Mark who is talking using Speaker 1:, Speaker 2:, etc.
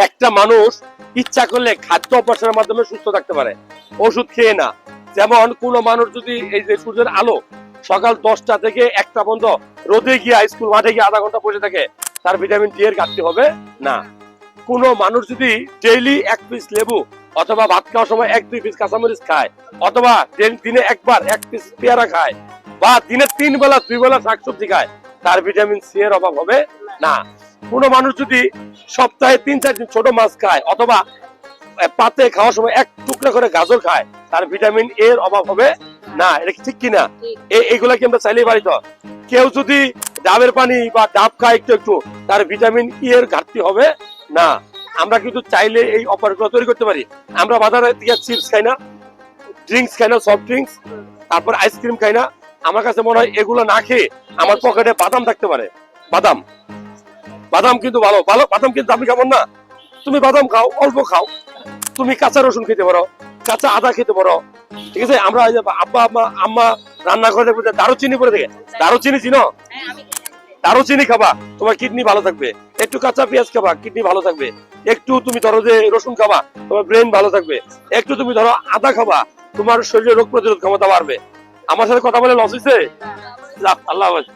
Speaker 1: একটা মানুষ ইচ্ছা করলে খাদ্য অভ্যাসের মাধ্যমে সুস্থ থাকতে পারে, ওষুধ খেয়ে না। যেমন কোন মানুষ যদি এই যে সূর্যের আলো সকাল 10টা থেকে 1টা পর্যন্ত রোদে গিয়ে স্কুল মাঠে গিয়ে আধা ঘন্টা বসে থাকে, তার ভিটামিন ডি এর ঘাটতি হবে না। কোন মানুষ যদি ডেইলি 1 পিস লেবু অথবা ভাত খাওয়ার সময় 1-2 পিস কাঁচামরিচ খায়, অথবা দিনে একবার 1 পিস পেয়ারা খায়, বা দিনে 3 বেলা 2 বেলা শাকসবজি খায়, তার ভিটামিন সি এর অভাব হবে না। কোন মানুষ যদি সপ্তাহে 3-4 দিন ছোট মাছ খায়, অথবা পাতে খাওয়ার সময় 1 টুকরা করে গাজর খায়, তার ভিটামিন এ এর অভাব হবে না। এটা কি ঠিক কিনা? এইগুলা কি আমরা চাইলেই পারি? তো কেউ যদি ডাবের পানি বা ডাব খায় একটু একটু, তার ভিটামিন ই এর ঘাটতি হবে না। আমরা কিন্তু চাইলে এই অফারগুলো তৈরি করতে পারি। আমরা বাজারে থেকে চিপস খাই না, ড্রিঙ্কস খাই না, সফট ড্রিঙ্কস, তারপর আইসক্রিম খাই না। আমার কাছে মনে হয় এগুলো না খেয়ে আমার পকেটে বাদাম থাকতে পারে। বাদাম বাদাম কিন্তু ভালো ভালো, বাদাম কিন্তু আমি খাবো না। তুমি বাদাম খাও, অল্প খাও। তুমি কাঁচা রসুন খেতে পারো, কাঁচা আদা খেতে পারো, ঠিক আছে? আমরা আব্বা আম্মা রান্না করে দারুচিনি করে দেখে, দারুচিনি চিনো? দারুচিনি খাবা, তোমার কিডনি ভালো থাকবে। একটু কাঁচা পেঁয়াজ খাবা, কিডনি ভালো থাকবে। একটু তুমি ধরো যে রসুন খাবা, তোমার ব্রেন ভালো থাকবে। একটু তুমি ধরো আদা খাবা, তোমার শরীরে রোগ প্রতিরোধ ক্ষমতা বাড়বে। আমার সাথে কথা বলে লস হয়েছে? আল্লাহ হাফেজ।